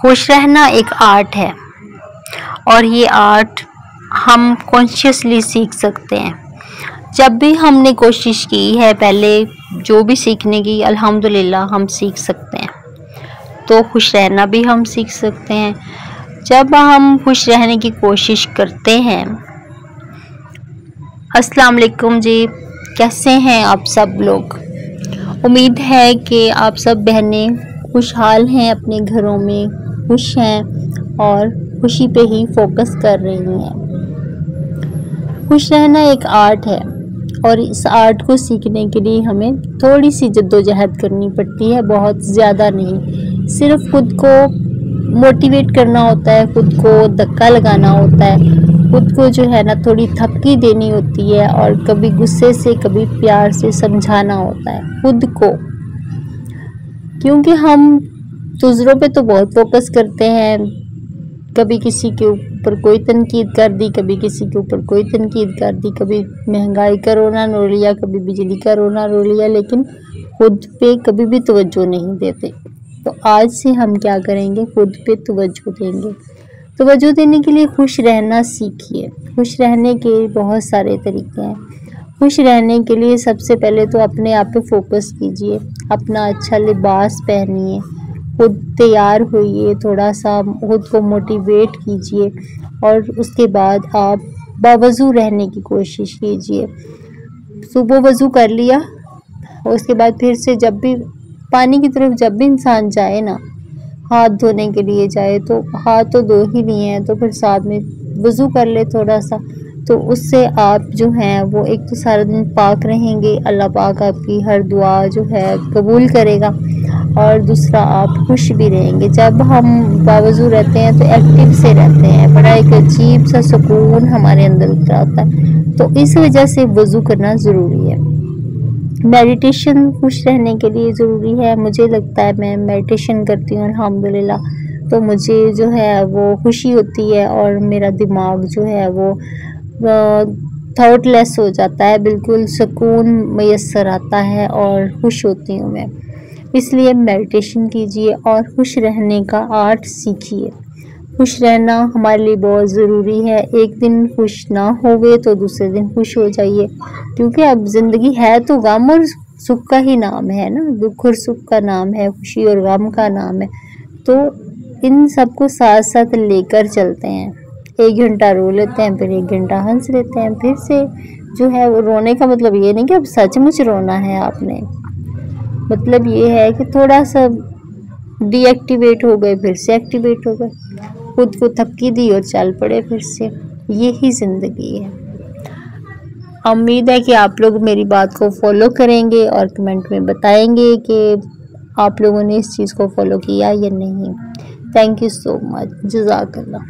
खुश रहना एक आर्ट है और ये आर्ट हम कॉन्शियसली सीख सकते हैं। जब भी हमने कोशिश की है पहले जो भी सीखने की, अल्हम्दुलिल्लाह हम सीख सकते हैं। तो खुश रहना भी हम सीख सकते हैं जब हम खुश रहने की कोशिश करते हैं। अस्सलाम वालेकुम जी, कैसे हैं आप सब लोग? उम्मीद है कि आप सब बहनें खुशहाल हैं, अपने घरों में खुश हैं और खुशी पे ही फोकस कर रही हैं। खुश रहना एक आर्ट है और इस आर्ट को सीखने के लिए हमें थोड़ी सी जद्दोजहद करनी पड़ती है, बहुत ज़्यादा नहीं। सिर्फ खुद को मोटिवेट करना होता है, खुद को धक्का लगाना होता है, खुद को जो है ना थोड़ी थपकी देनी होती है और कभी गुस्से से कभी प्यार से समझाना होता है खुद को। क्योंकि हम दूसरों पे तो बहुत फोकस करते हैं, कभी किसी के ऊपर कोई तनकीद कर दी, कभी किसी के ऊपर कोई तनकीद कर दी, कभी महंगाई का रोना रो लिया, कभी बिजली का रोना रो लिया, लेकिन खुद पे कभी भी तवज्जो नहीं देते। तो आज से हम क्या करेंगे, खुद पे तवज्जो देंगे। तवज्जो देने के लिए खुश रहना सीखिए। खुश रहने के बहुत सारे तरीके हैं। खुश रहने के लिए सबसे पहले तो अपने आप पे फोकस कीजिए, अपना अच्छा लिबास पहनिए, खुद तैयार होइए, थोड़ा सा खुद को मोटिवेट कीजिए और उसके बाद आप बावज़ू रहने की कोशिश कीजिए। सुबह वज़ू कर लिया, उसके बाद फिर से जब भी पानी की तरफ जब भी इंसान जाए ना, हाथ धोने के लिए जाए तो हाथ तो धो ही लिए हैं, तो फिर साथ में वज़ू कर ले थोड़ा सा, तो उससे आप जो हैं वो एक तो सारा दिन पाक रहेंगे, अल्लाह पाक आपकी हर दुआ जो है कबूल करेगा और दूसरा आप खुश भी रहेंगे। जब हम बावज़ू रहते हैं तो एक्टिव से रहते हैं, बड़ा एक अजीब सा सुकून हमारे अंदर उतर आता है। तो इस वजह से वज़ू करना ज़रूरी है। मेडिटेशन खुश रहने के लिए ज़रूरी है। मुझे लगता है, मैं मेडिटेशन करती हूँ अल्हम्दुलिल्लाह, तो मुझे जो है वो खुशी होती है और मेरा दिमाग जो है वो थॉटलेस हो जाता है, बिल्कुल सुकून मैसर आता है और खुश होती हूँ मैं। इसलिए मेडिटेशन कीजिए और खुश रहने का आर्ट सीखिए। खुश रहना हमारे लिए बहुत ज़रूरी है। एक दिन खुश ना होवे तो दूसरे दिन खुश हो जाइए, क्योंकि अब ज़िंदगी है तो गम और सुख का ही नाम है ना, दुख और सुख का नाम है, खुशी और गम का नाम है। तो इन सबको साथ साथ लेकर चलते हैं। 1 घंटा रो लेते हैं, फिर 1 घंटा हंस लेते हैं, फिर से जो है वो रोने का मतलब ये नहीं कि अब सचमुच रोना है आपने, मतलब ये है कि थोड़ा सा डीएक्टिवेट हो गए, फिर से एक्टिवेट हो गए, खुद को थपकी दी और चल पड़े फिर से। यही ज़िंदगी है। उम्मीद है कि आप लोग मेरी बात को फॉलो करेंगे और कमेंट में बताएंगे कि आप लोगों ने इस चीज़ को फॉलो किया या नहीं। Thank you so much. जज़ाकल्लाह।